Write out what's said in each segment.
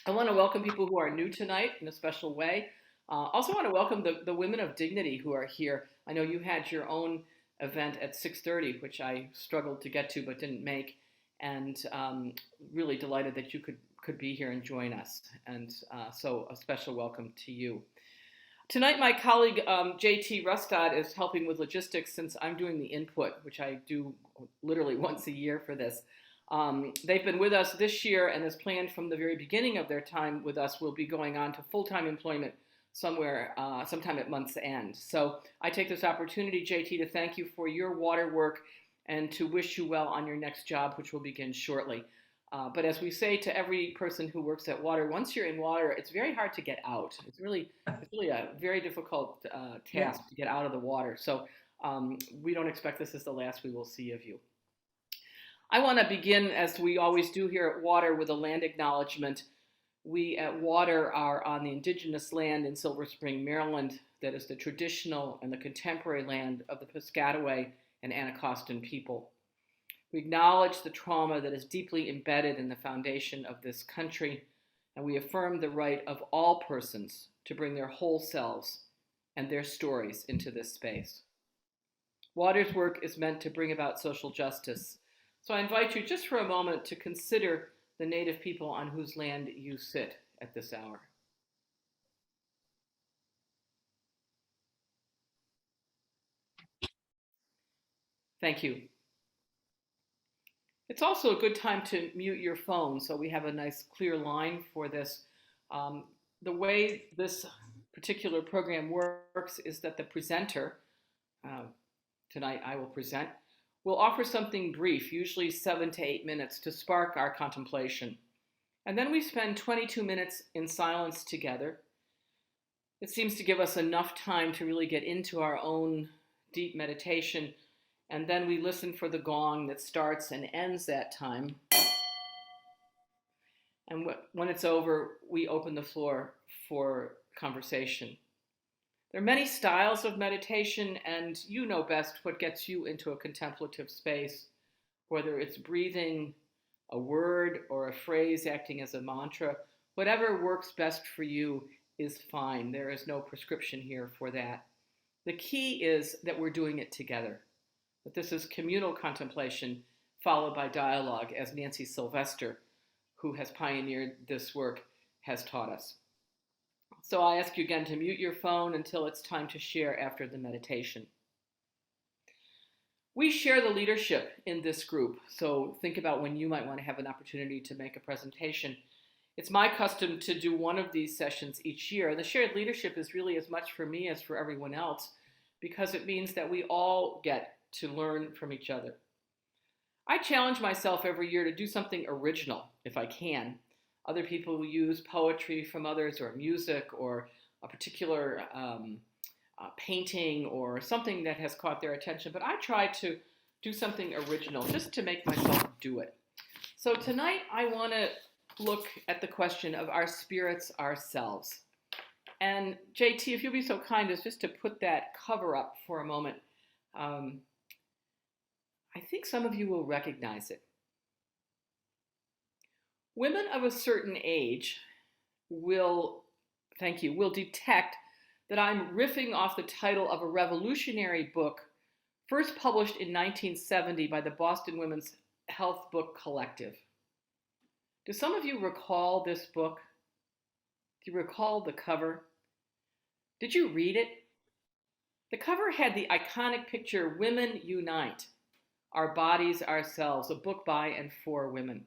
I want to welcome people who are new tonight in a special way. Also want to welcome the women of dignity who are here. I know you had your own event at 6:30, which I struggled to get to but didn't make, and really delighted that you could be here and join us. And so a special welcome to you. Tonight, my colleague JT Rustad is helping with logistics since I'm doing the input, which I do literally once a year for this. They've been with us this year, and as planned from the very beginning of their time with us, will be going on to full-time employment sometime at month's end. So I take this opportunity, JT, to thank you for your water work and to wish you well on your next job, which will begin shortly. But as we say to every person who works at water, once you're in water, it's very hard to get out. It's really a very difficult Yeah. task to get out of the water. So we don't expect this is the last we will see of you. I want to begin, as we always do here at Water, with a land acknowledgement. We at Water are on the indigenous land in Silver Spring, Maryland, that is the traditional and the contemporary land of the Piscataway and Anacostan people. We acknowledge the trauma that is deeply embedded in the foundation of this country, and we affirm the right of all persons to bring their whole selves and their stories into this space. Water's work is meant to bring about social justice. So I invite you just for a moment to consider the Native people on whose land you sit at this hour. Thank you. It's also a good time to mute your phone so we have a nice clear line for this. Um, the way this particular program works is that the presenter, uh, tonight I will present, will offer something brief, usually 7 to 8 minutes, to spark our contemplation. And then we spend 22 minutes in silence together. It seems to give us enough time to really get into our own deep meditation. And then we listen for the gong that starts and ends that time. And when it's over, we open the floor for conversation. There are many styles of meditation, and you know best what gets you into a contemplative space, whether it's breathing, a word, or a phrase acting as a mantra. Whatever works best for you is fine. There is no prescription here for that. The key is that we're doing it together, that this is communal contemplation followed by dialogue, as Nancy Sylvester, who has pioneered this work, has taught us. So I ask you again to mute your phone until it's time to share after the meditation. We share the leadership in this group, so think about when you might want to have an opportunity to make a presentation. It's my custom to do one of these sessions each year. The shared leadership is really as much for me as for everyone else because it means that we all get to learn from each other. I challenge myself every year to do something original if I can. Other people will use poetry from others or music or a particular painting or something that has caught their attention, but I try to do something original just to make myself do it. So tonight I want to look at the question of our spirits ourselves. And JT, if you'll be so kind as just to put that cover up for a moment. I think some of you will recognize it. Women of a certain age will, thank you, will detect that I'm riffing off the title of a revolutionary book first published in 1970 by the Boston Women's Health Book Collective. Do some of you recall this book? Do you recall the cover? Did you read it? The cover had the iconic picture, Women Unite, Our Bodies, Ourselves, a book by and for women.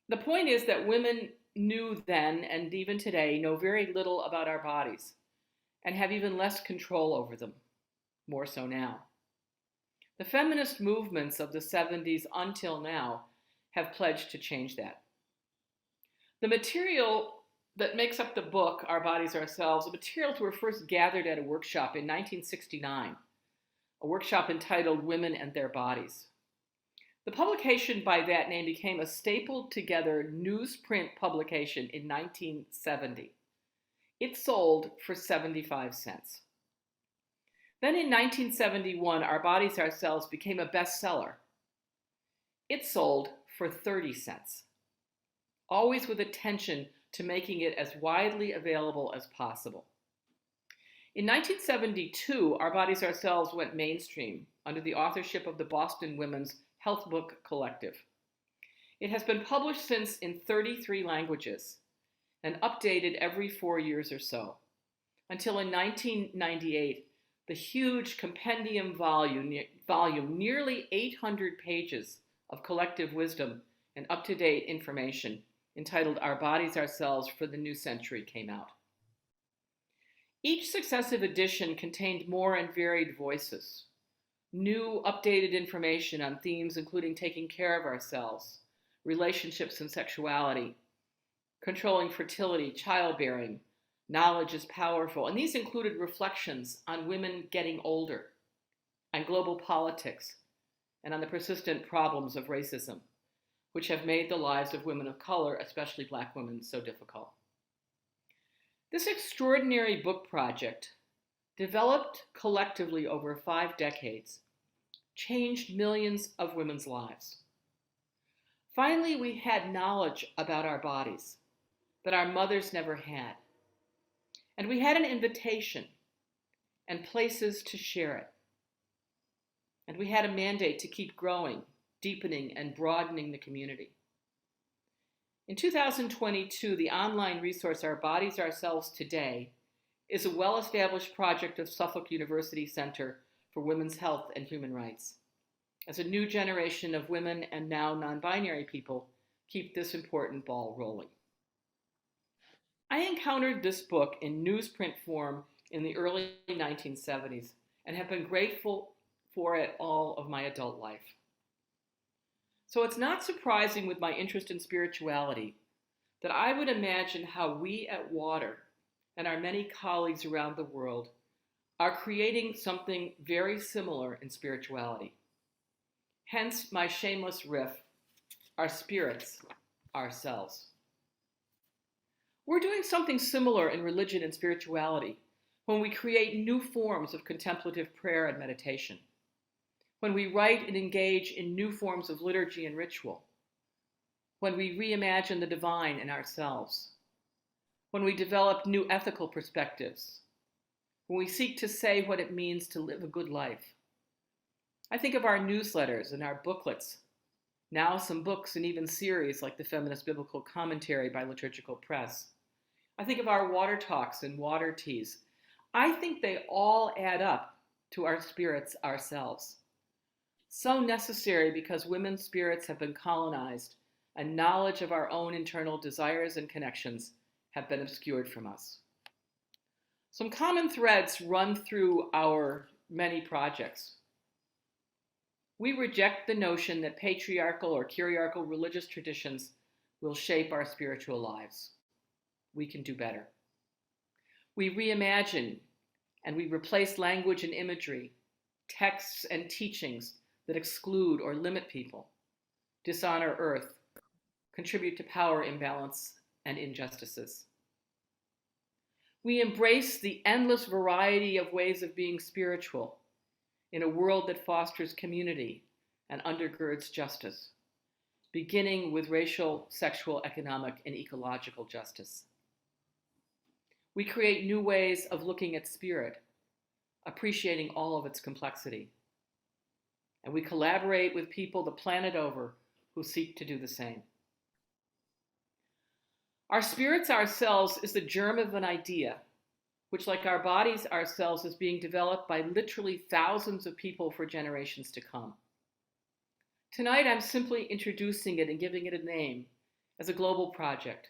The point is that women knew then, and even today, know very little about our bodies and have even less control over them, more so now. The feminist movements of the 70s until now have pledged to change that. The material that makes up the book, Our Bodies, Ourselves, the materials were first gathered at a workshop in 1969, a workshop entitled Women and Their Bodies. The publication by that name became a stapled together newsprint publication in 1970. It sold for 75 cents. Then in 1971, Our Bodies, Ourselves became a bestseller. It sold for 30 cents. always with attention to making it as widely available as possible. In 1972, Our Bodies, Ourselves went mainstream under the authorship of the Boston Women's Health Book Collective. It has been published since in 33 languages and updated every 4 years or so, until in 1998, the huge compendium volume, nearly 800 pages of collective wisdom and up-to-date information, entitled Our Bodies, Ourselves for the New Century, came out. Each successive edition contained more and varied voices, new updated information on themes including taking care of ourselves, relationships and sexuality, controlling fertility, childbearing, knowledge is powerful, and these included reflections on women getting older, on global politics, and on the persistent problems of racism, which have made the lives of women of color, especially Black women, so difficult. This extraordinary book project, developed collectively over 5 decades, changed millions of women's lives. Finally, we had knowledge about our bodies that our mothers never had. And we had an invitation and places to share it. And we had a mandate to keep growing, deepening, and broadening the community. In 2022, the online resource Our Bodies, Ourselves Today is a well-established project of Suffolk University Center for Women's Health and Human Rights, as a new generation of women and now non-binary people keep this important ball rolling. I encountered this book in newsprint form in the early 1970s and have been grateful for it all of my adult life. So it's not surprising with my interest in spirituality that I would imagine how we at Water and our many colleagues around the world are creating something very similar in spirituality. Hence my shameless riff, our spirits, ourselves. We're doing something similar in religion and spirituality when we create new forms of contemplative prayer and meditation, when we write and engage in new forms of liturgy and ritual, when we reimagine the divine in ourselves, when we develop new ethical perspectives, when we seek to say what it means to live a good life. I think of our newsletters and our booklets, now some books and even series like the Feminist Biblical Commentary by Liturgical Press. I think of our water talks and water teas. I think they all add up to our spirits ourselves. So necessary because women's spirits have been colonized and knowledge of our own internal desires and connections have been obscured from us. Some common threads run through our many projects. We reject the notion that patriarchal or kyriarchal religious traditions will shape our spiritual lives. We can do better. We reimagine and we replace language and imagery, texts and teachings that exclude or limit people, dishonor earth, contribute to power imbalance and injustices. We embrace the endless variety of ways of being spiritual in a world that fosters community and undergirds justice, beginning with racial, sexual, economic, and ecological justice. We create new ways of looking at spirit, appreciating all of its complexity. And we collaborate with people the planet over who seek to do the same. Our spirits ourselves is the germ of an idea, which, like our bodies ourselves, is being developed by literally thousands of people for generations to come. Tonight, I'm simply introducing it and giving it a name as a global project,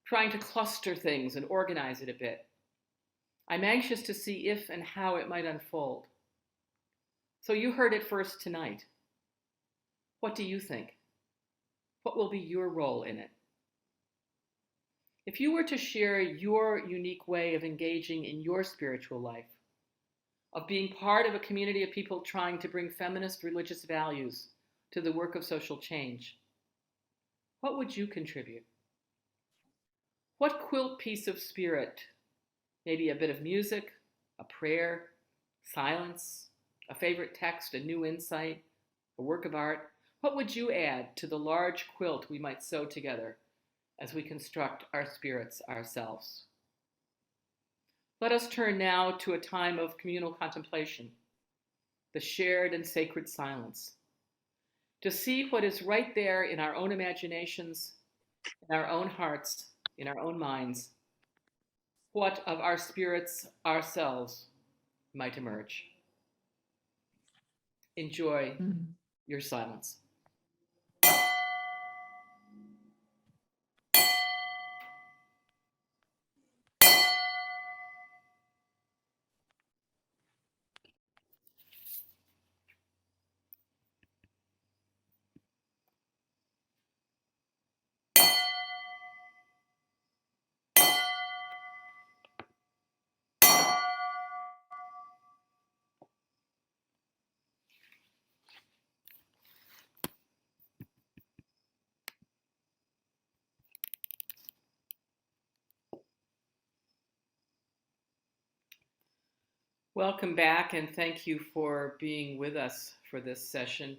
trying to cluster things and organize it a bit. I'm anxious to see if and how it might unfold. So you heard it first tonight. What do you think? What will be your role in it? If you were to share your unique way of engaging in your spiritual life, of being part of a community of people trying to bring feminist religious values to the work of social change, what would you contribute? What quilt piece of spirit, maybe a bit of music, a prayer, silence, a favorite text, a new insight, a work of art, what would you add to the large quilt we might sew together as we construct our spirits ourselves. Let us turn now to a time of communal contemplation, the shared and sacred silence, to see what is right there in our own imaginations, in our own hearts, in our own minds, what of our spirits ourselves might emerge. Enjoy your silence. Welcome back, and thank you for being with us for this session.